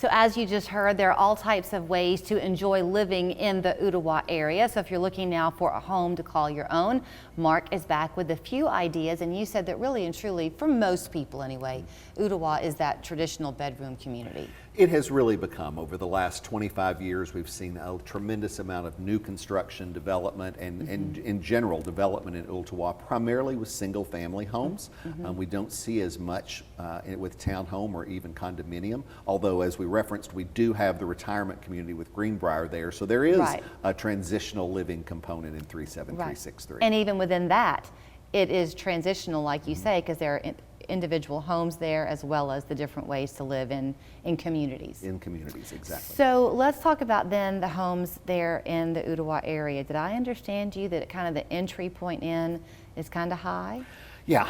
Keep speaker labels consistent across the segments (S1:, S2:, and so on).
S1: So as you just heard, there are all types of ways to enjoy living in the Ooltewah area. So if you're looking now for a home to call your own, Mark is back with a few ideas. And you said that really and truly, for most people anyway, Ooltewah is that traditional bedroom community.
S2: It has really become, over the last 25 years, we've seen a tremendous amount of new construction development and in general development in Ooltewah, primarily with single family homes. We don't see as much with townhome or even condominium, although as we referenced, we do have the retirement community with Greenbrier there, so there is a transitional living component in 37363.
S1: And even within that, it is transitional, like you say, because there are individual homes there as well as the different ways to live in communities.
S2: In communities, exactly.
S1: So let's talk about then the homes there in the Ooltewah area. Did I understand you that kind of the entry point in is kind of high?
S2: Yeah,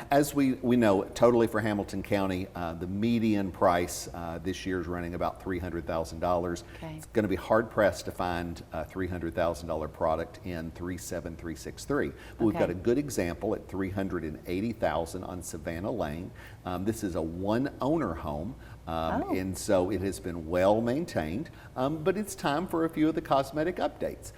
S2: as we know, totally for Hamilton County, the median price this year is running about $300,000.
S1: Okay.
S2: It's going to be hard pressed to find a $300,000 product in 37363. But we've got a good example at $380,000 on Savannah Lane. This is a one owner home. And so it has been well maintained, but it's time for a few of the cosmetic updates.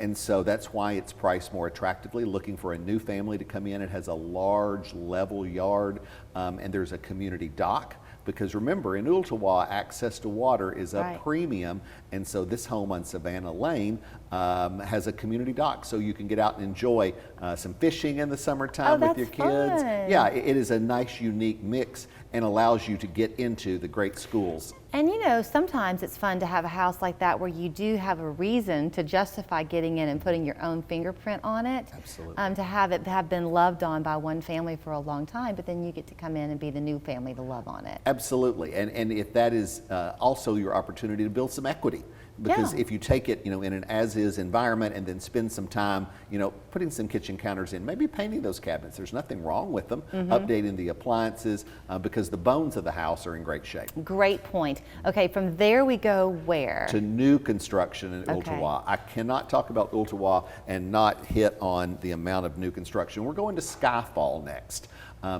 S2: And so that's why it's priced more attractively, looking for a new family to come in. It has a large level yard, and there's a community dock. Because remember, in Ooltewah, access to water is a premium, and so this home on Savannah Lane has a community dock, so you can get out and enjoy some fishing in the summertime with your kids.
S1: Fun.
S2: Yeah, it is a nice, unique mix and allows you to get into the great schools.
S1: And you know, sometimes it's fun to have a house like that where you do have a reason to justify getting in and putting your own fingerprint on it.
S2: Absolutely.
S1: To have it have been loved on by one family for a long time, but then you get to come in and be the new family to love on it.
S2: Absolutely, and if that is also your opportunity to build some equity. Because if you take it, you know, in an as-is environment and then spend some time, you know, putting some kitchen counters in, maybe painting those cabinets. There's nothing wrong with them. Updating the appliances because the bones of the house are in great shape.
S1: Great point. Okay, from there we go where?
S2: To new construction in Ooltewah. I cannot talk about Ooltewah and not hit on the amount of new construction. We're going to Skyfall next.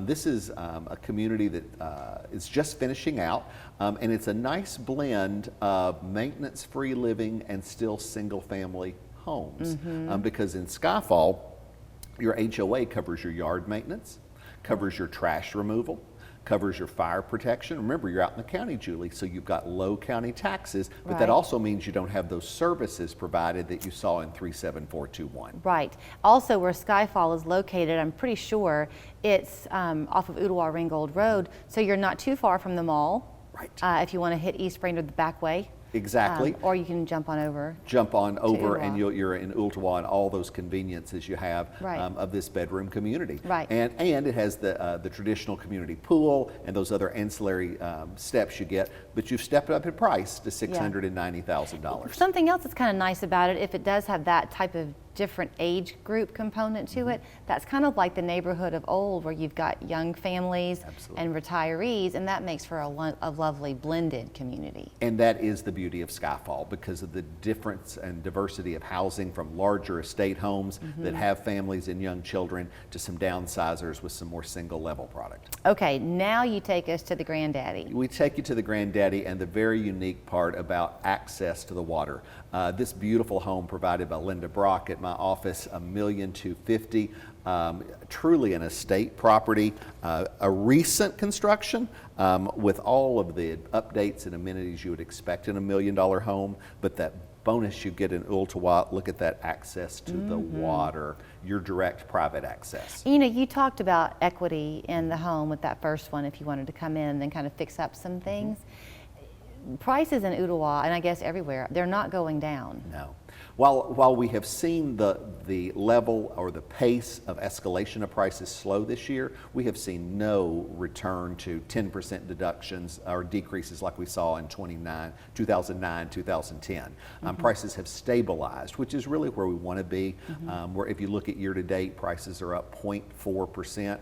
S2: This is a community that is just finishing out, and it's a nice blend of maintenance-free living and still single-family homes. Because in Skyfall, your HOA covers your yard maintenance, covers your trash removal, covers your fire protection. Remember, you're out in the county, Julie, so you've got low county taxes, but that also means you don't have those services provided that you saw in 37421.
S1: Right. Also, where Skyfall is located, I'm pretty sure it's off of Ooltewah Ringgold Road, so you're not too far from the mall.
S2: Right.
S1: If you want to hit East Brainerd the back way.
S2: Exactly.
S1: Or you can jump on over.
S2: Jump on over and you're in Ooltewah and all those conveniences you have of this bedroom community.
S1: Right.
S2: And it has the traditional community pool and those other ancillary steps you get, but you've stepped up in price to $690,000.
S1: Something else that's kind of nice about it, if it does have that type of different age group component to it, that's kind of like the neighborhood of old where you've got young families and retirees, and that makes for a lovely blended community.
S2: And that is the beauty of Skyfall because of the difference and diversity of housing, from larger estate homes that have families and young children to some downsizers with some more single level product.
S1: Okay, now you take us to the granddaddy.
S2: We take you to the granddaddy and the very unique part about access to the water. This beautiful home provided by Linda Brock at my office, $1,250,000. Truly an estate property, a recent construction with all of the updates and amenities you would expect in $1 million home, but that bonus you get in Ooltewah, look at that access to the water, your direct private access.
S1: You know, you talked about equity in the home with that first one if you wanted to come in and then kind of fix up some things. Prices in Ooltewah, and I guess everywhere, they're not going down.
S2: No. While we have seen the level or the pace of escalation of prices slow this year, we have seen no return to 10% deductions or decreases like we saw in 2009, 2010. Prices have stabilized, which is really where we want to be. Where if you look at year to date, prices are up 0.4%.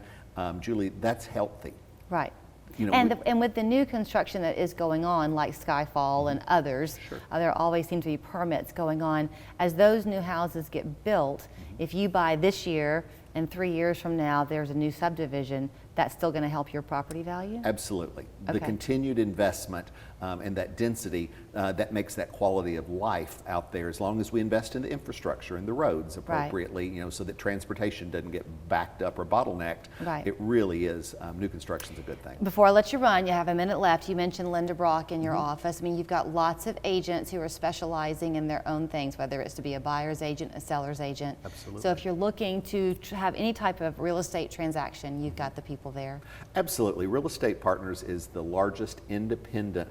S2: Julie, that's healthy.
S1: Right.
S2: You know,
S1: and with the new construction that is going on, like Skyfall and others, there always seem to be permits going on. As those new houses get built, if you buy this year and 3 years from now there's a new subdivision, that's still going to help your property value?
S2: Absolutely. The
S1: Okay.
S2: continued investment and that density that makes that quality of life out there, as long as we invest in the infrastructure and the roads appropriately, you know, so that transportation doesn't get backed up or bottlenecked.
S1: Right.
S2: It really is, new construction's a good thing.
S1: Before I let you run, you have a minute left. You mentioned Linda Brock in your office. I mean, you've got lots of agents who are specializing in their own things, whether it's to be a buyer's agent, a seller's agent.
S2: Absolutely.
S1: So if you're looking to have any type of real estate transaction, you've got the people there.
S2: Absolutely. Real Estate Partners is the largest independent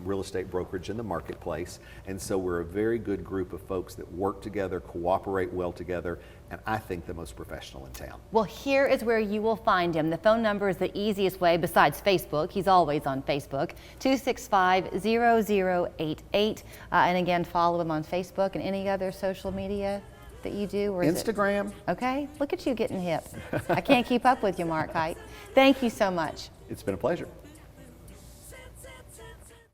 S2: real estate brokerage in the marketplace, and so we're a very good group of folks that work together, cooperate well together, and I think the most professional in town.
S1: Well, here is where you will find him. The phone number is the easiest way besides Facebook. He's always on Facebook, 265-0088. And again, follow him on Facebook and any other social media that you do? Or is
S2: Instagram.
S1: It, okay, look at you getting hip. I can't keep up with you, Mark Hite. Thank you so much.
S2: It's been a pleasure.